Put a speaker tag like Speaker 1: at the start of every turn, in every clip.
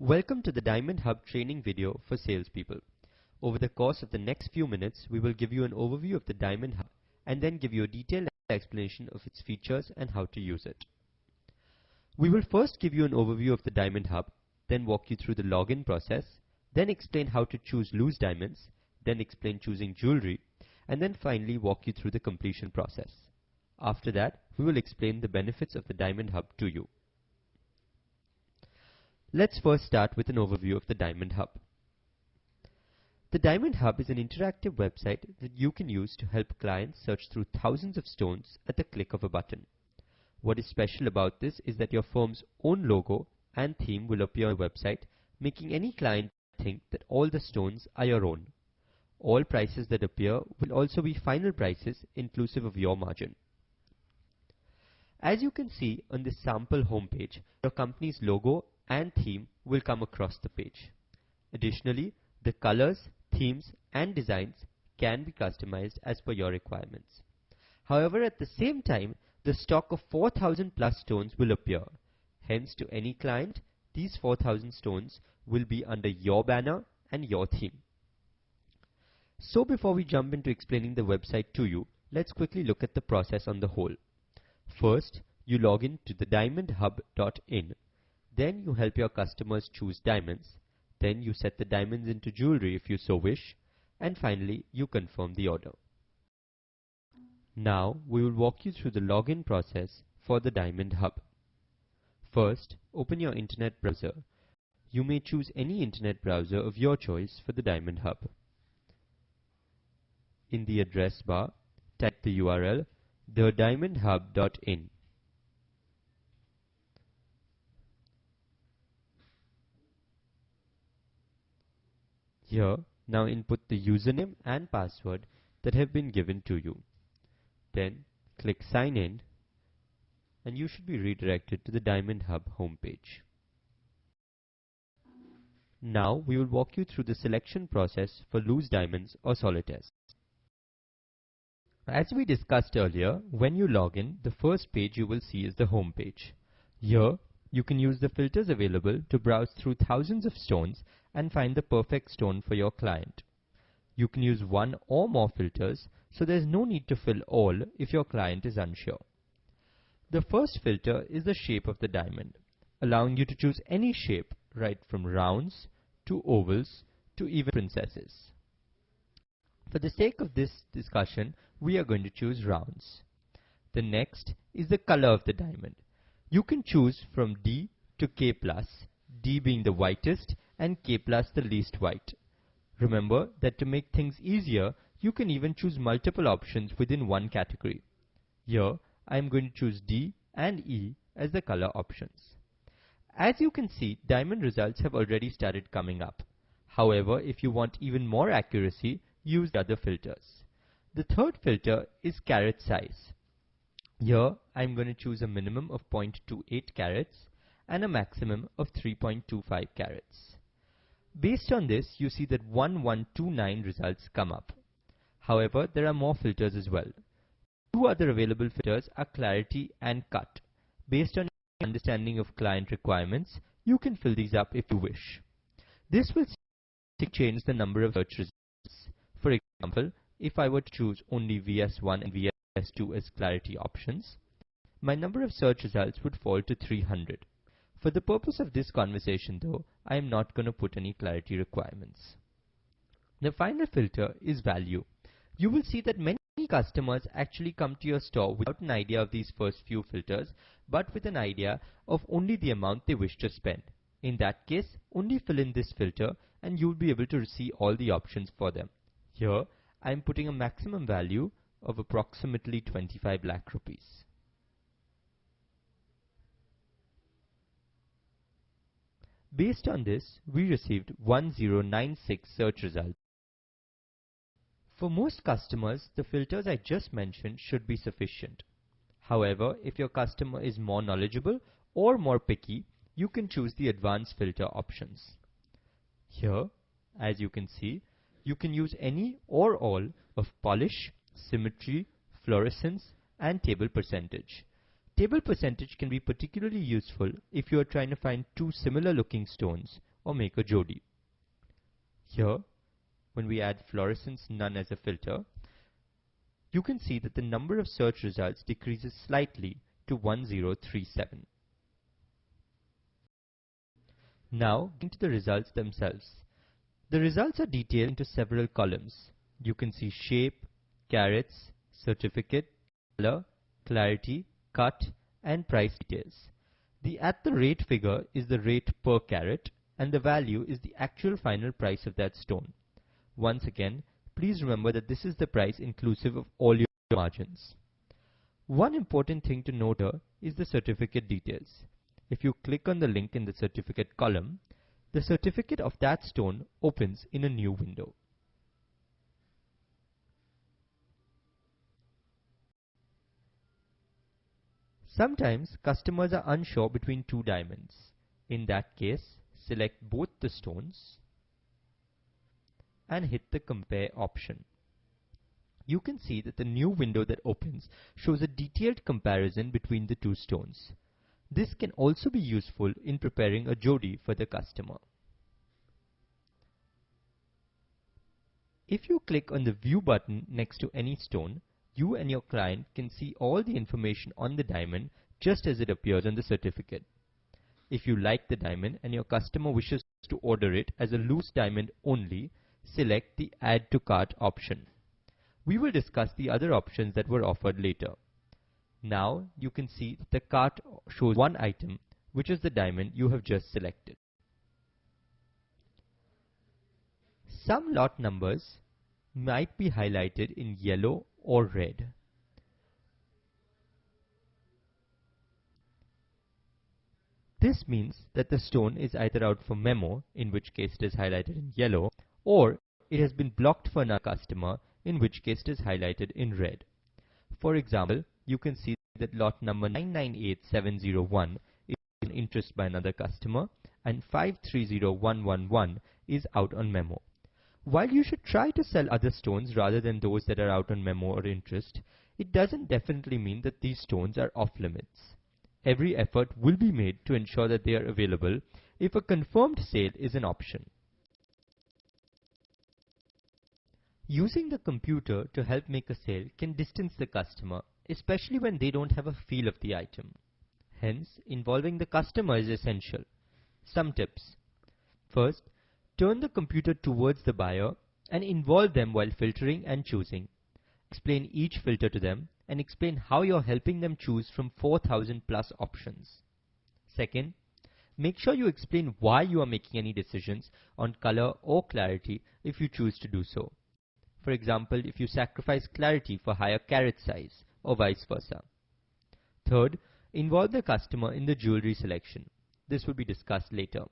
Speaker 1: Welcome to the Diamond Hub training video for salespeople. Over the course of the next few minutes, we will give you an overview of the Diamond Hub and then give you a detailed explanation of its features and how to use it. We will first give you an overview of the Diamond Hub, then walk you through the login process, then explain how to choose loose diamonds, then explain choosing jewelry, and then finally walk you through the completion process. After that, we will explain the benefits of the Diamond Hub to you. Let's first start with an overview of the Diamond Hub. The Diamond Hub is an interactive website that you can use to help clients search through thousands of stones at the click of a button. What is special about this is that your firm's own logo and theme will appear on the website, making any client think that all the stones are your own. All prices that appear will also be final prices inclusive of your margin. As you can see on this sample homepage, your company's logo and theme will come across the page. Additionally, the colors, themes, and designs can be customized as per your requirements. However, at the same time, the stock of 4,000 plus stones will appear. Hence, to any client, these 4,000 stones will be under your banner and your theme. So before we jump into explaining the website to you, let's quickly look at the process on the whole. First, you log in to the diamondhub.in. Then you help your customers choose diamonds. Then you set the diamonds into jewelry if you so wish. And finally, you confirm the order. Now, we will walk you through the login process for the Diamond Hub. First, open your internet browser. You may choose any internet browser of your choice for the Diamond Hub. In the address bar, type the URL thediamondhub.in. Here, now input the username and password that have been given to you. Then, click Sign In, and you should be redirected to the Diamond Hub homepage. Now, we will walk you through the selection process for loose diamonds or solitaires. As we discussed earlier, when you log in, the first page you will see is the home page. Here, you can use the filters available to browse through thousands of stones and find the perfect stone for your client. You can use one or more filters, so there's no need to fill all if your client is unsure. The first filter is the shape of the diamond, allowing you to choose any shape, right from rounds to ovals to even princesses. For the sake of this discussion, we are going to choose rounds. The next is the color of the diamond. You can choose from D to K+, D being the whitest and K+ the least white. Remember that to make things easier, you can even choose multiple options within one category. Here, I am going to choose D and E as the color options. As you can see, diamond results have already started coming up. However, if you want even more accuracy, use the other filters. The third filter is carat size. Here, I am going to choose a minimum of 0.28 carats and a maximum of 3.25 carats. Based on this, you see that 1129 results come up. However, there are more filters as well. Two other available filters are clarity and cut. Based on your understanding of client requirements, you can fill these up if you wish. This will change the number of search results. For example, if I were to choose only VS1 and VS2 as clarity options, my number of search results would fall to 300. For the purpose of this conversation though, I am not going to put any clarity requirements. The final filter is value. You will see that many customers actually come to your store without an idea of these first few filters, but with an idea of only the amount they wish to spend. In that case, only fill in this filter and you will be able to see all the options for them. Here, I am putting a maximum value of approximately 25 lakh rupees. Based on this, we received 1096 search results. For most customers, the filters I just mentioned should be sufficient. However, if your customer is more knowledgeable or more picky, you can choose the advanced filter options. Here, as you can see, you can use any or all of polish, symmetry, fluorescence, and table percentage. Table percentage can be particularly useful if you are trying to find two similar looking stones or make a Jodi. Here, when we add fluorescence none as a filter, you can see that the number of search results decreases slightly to 1037. Now, into the results themselves. The results are detailed into several columns. You can see shape, carats, certificate, color, clarity, cut, and price details. The at the rate figure is the rate per carat, and the value is the actual final price of that stone. Once again, please remember that this is the price inclusive of all your margins. One important thing to note here is the certificate details. If you click on the link in the certificate column, the certificate of that stone opens in a new window. Sometimes customers are unsure between two diamonds. In that case, select both the stones and hit the compare option. You can see that the new window that opens shows a detailed comparison between the two stones. This can also be useful in preparing a Jodi for the customer. If you click on the View button next to any stone, you and your client can see all the information on the diamond just as it appears on the certificate. If you like the diamond and your customer wishes to order it as a loose diamond only, select the Add to Cart option. We will discuss the other options that were offered later. Now you can see that the cart shows one item, which is the diamond you have just selected. Some lot numbers might be highlighted in yellow or red. This means that the stone is either out for memo, in which case it is highlighted in yellow, or it has been blocked for another customer, in which case it is highlighted in red. For example, you can see that lot number 998701 is in interest by another customer and 530111 is out on memo. While you should try to sell other stones rather than those that are out on memo or interest, it doesn't definitely mean that these stones are off limits. Every effort will be made to ensure that they are available if a confirmed sale is an option. Using the computer to help make a sale can distance the customer, especially when they don't have a feel of the item. Hence, involving the customer is essential. Some tips. First, turn the computer towards the buyer and involve them while filtering and choosing. Explain each filter to them and explain how you're helping them choose from 4,000 plus options. Second, make sure you explain why you are making any decisions on color or clarity if you choose to do so. For example, if you sacrifice clarity for higher carat size or vice versa. Third, involve the customer in the jewelry selection. This will be discussed later.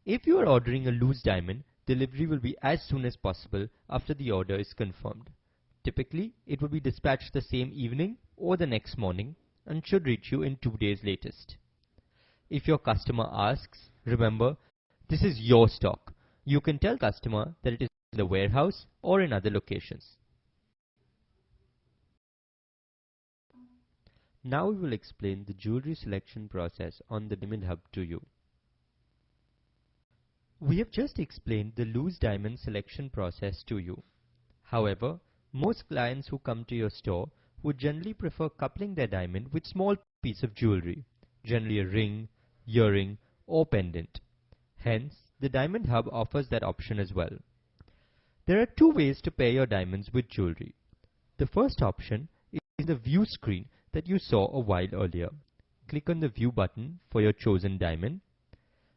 Speaker 1: If you are ordering a loose diamond, delivery will be as soon as possible after the order is confirmed. Typically, it will be dispatched the same evening or the next morning and should reach you in 2 days latest. If your customer asks, remember, this is your stock. You can tell customer that it is in the warehouse or in other locations. Now we will explain the jewelry selection process on the Diamond Hub to you. We have just explained the loose diamond selection process to you. However, most clients who come to your store would generally prefer coupling their diamond with small piece of jewelry, generally a ring, earring, or pendant. Hence, the Diamond Hub offers that option as well. There are two ways to pair your diamonds with jewelry. The first option is the view screen that you saw a while earlier. Click on the View button for your chosen diamond,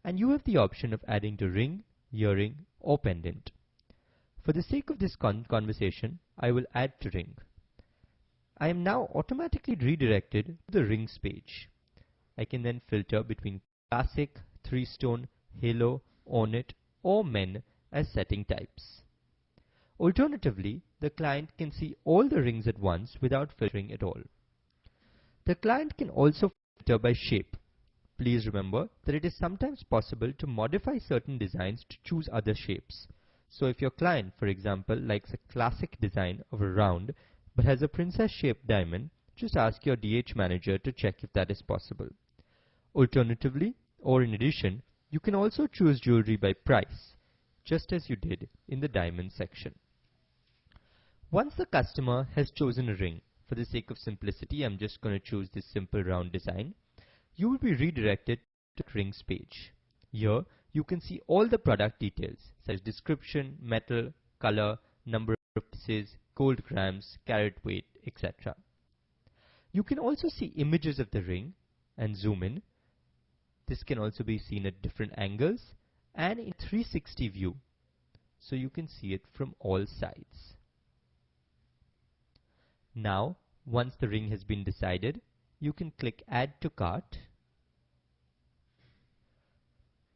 Speaker 1: and you have the option of adding to ring, earring, or pendant. For the sake of this conversation, I will add to ring. I am now automatically redirected to the rings page. I can then filter between classic, 3-stone, halo, ornate, or men as setting types. Alternatively, the client can see all the rings at once without filtering at all. The client can also filter by shape. Please remember that it is sometimes possible to modify certain designs to choose other shapes. So if your client, for example, likes a classic design of a round but has a princess-shaped diamond, just ask your DH manager to check if that is possible. Alternatively, or in addition, You can also choose jewelry by price, just as you did in the diamond section. Once the customer has chosen a ring, for the sake of simplicity, I'm just going to choose this simple round design, you will be redirected to the rings page. Here, you can see all the product details, such as description, metal, color, number of pieces, gold grams, carat weight, etc. You can also see images of the ring and zoom in. This can also be seen at different angles and in 360 view, so you can see it from all sides. Now, once the ring has been decided, you can click Add to Cart.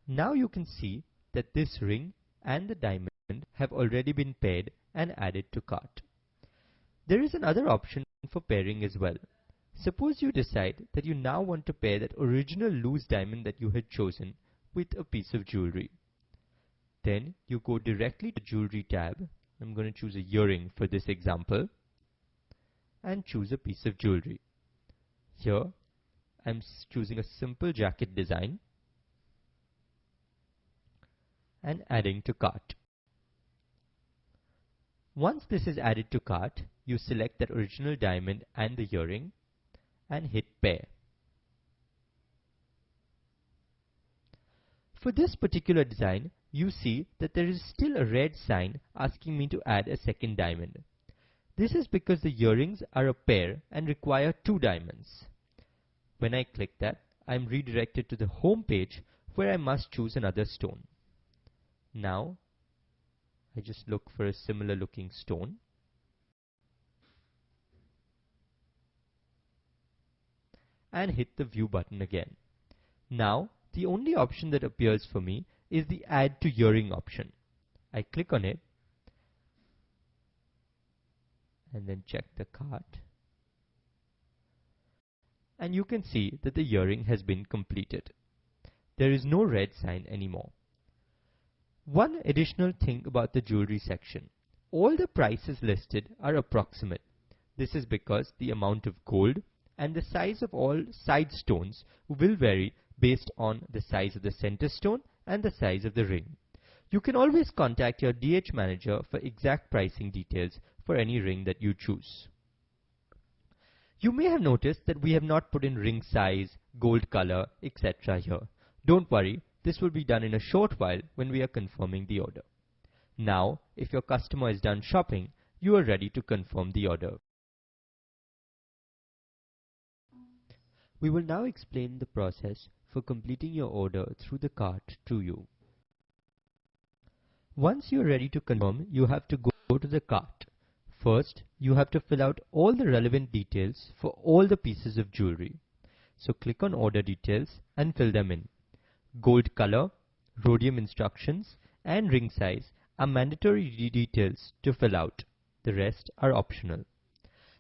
Speaker 1: Now you can see that this ring and the diamond have already been paired and added to cart. There is another option for pairing as well. Suppose you decide that you now want to pair that original loose diamond that you had chosen with a piece of jewelry. Then you go directly to Jewelry tab. I'm going to choose a earring for this example and choose a piece of jewelry. Here I'm choosing a simple jacket design and adding to cart. Once this is added to cart, you select that original diamond and the earring and hit pair. For this particular design, you see that there is still a red sign asking me to add a second diamond. This is because the earrings are a pair and require 2 diamonds. When I click that, I am redirected to the home page where I must choose another stone. Now, I just look for a similar looking stone. And hit the view button again. Now, the only option that appears for me is the Add to Earring option. I click on it and then check the cart. And you can see that the earring has been completed. There is no red sign anymore. One additional thing about the jewelry section. All the prices listed are approximate. This is because the amount of gold and the size of all side stones will vary based on the size of the center stone and the size of the ring. You can always contact your DH manager for exact pricing details for any ring that you choose. You may have noticed that we have not put in ring size, gold color, etc. here. Don't worry, this will be done in a short while when we are confirming the order. Now, if your customer is done shopping, you are ready to confirm the order. We will now explain the process for completing your order through the cart to you. Once you are ready to confirm, you have to go to the cart. First, you have to fill out all the relevant details for all the pieces of jewelry. So click on Order Details and fill them in. Gold color, rhodium instructions, and ring size are mandatory details to fill out. The rest are optional.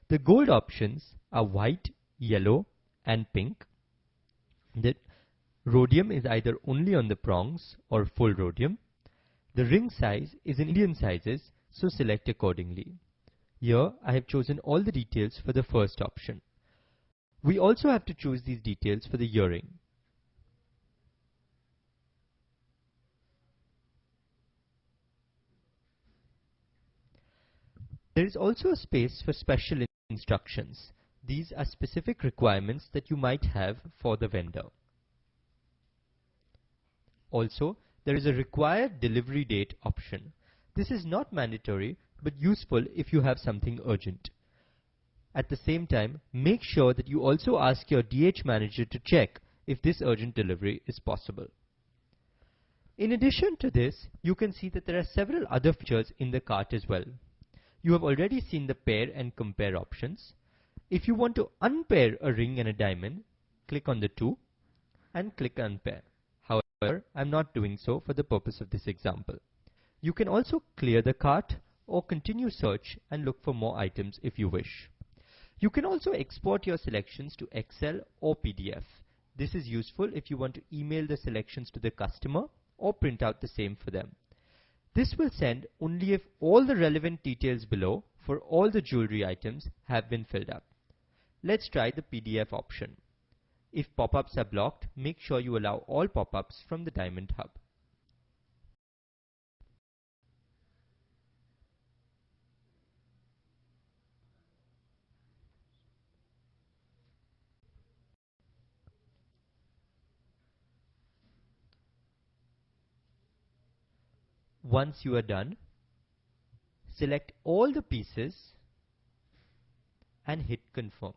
Speaker 1: The gold options are white, yellow, and pink. The rhodium is either only on the prongs or full rhodium. The ring size is in Indian sizes, so select accordingly. Here I have chosen all the details for the first option. We also have to choose these details for the earring. There is also a space for special instructions. These are specific requirements that you might have for the vendor. Also, there is a required delivery date option. This is not mandatory, but useful if you have something urgent. At the same time, make sure that you also ask your DH manager to check if this urgent delivery is possible. In addition to this, you can see that there are several other features in the cart as well. You have already seen the pair and compare options. If you want to unpair a ring and a diamond, click on the two and click Unpair. However, I'm not doing so for the purpose of this example. You can also clear the cart or continue search and look for more items if you wish. You can also export your selections to Excel or PDF. This is useful if you want to email the selections to the customer or print out the same for them. This will send only if all the relevant details below for all the jewelry items have been filled up. Let's try the PDF option. If pop-ups are blocked, make sure you allow all pop-ups from the Diamond Hub. Once you are done, select all the pieces and hit confirm.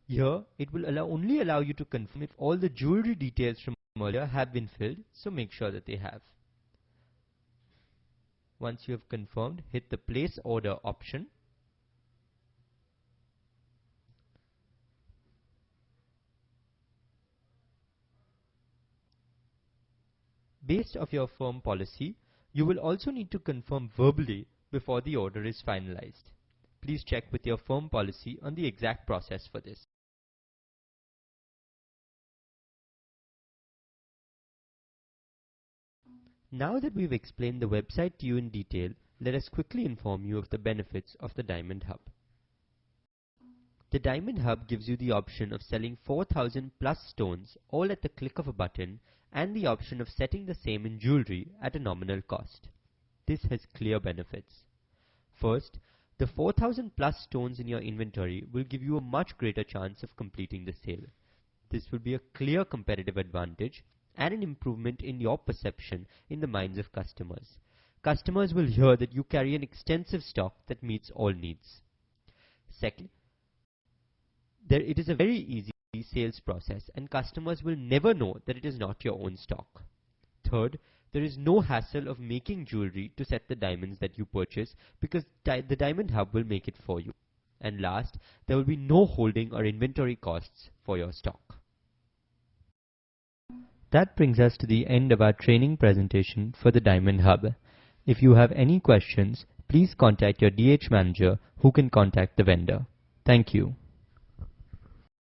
Speaker 1: Here, it will only allow you to confirm if all the jewelry details from earlier have been filled, so make sure that they have. Once you have confirmed, hit the place order option. Based on your firm policy, you will also need to confirm verbally before the order is finalized. Please check with your firm policy on the exact process for this. Now that we've explained the website to you in detail, let us quickly inform you of the benefits of the Diamond Hub. The Diamond Hub gives you the option of selling 4,000 plus stones all at the click of a button and the option of setting the same in jewelry at a nominal cost. This has clear benefits. First, the 4,000 plus stones in your inventory will give you a much greater chance of completing the sale. This will be a clear competitive advantage and an improvement in your perception in the minds of customers. Customers will hear that you carry an extensive stock that meets all needs. Second, it is a very easy sales process and customers will never know that it is not your own stock. Third, there is no hassle of making jewelry to set the diamonds that you purchase because the Diamond Hub will make it for you. And last, there will be no holding or inventory costs for your stock. That brings us to the end of our training presentation for the Diamond Hub. If you have any questions, please contact your DH manager who can contact the vendor. Thank you.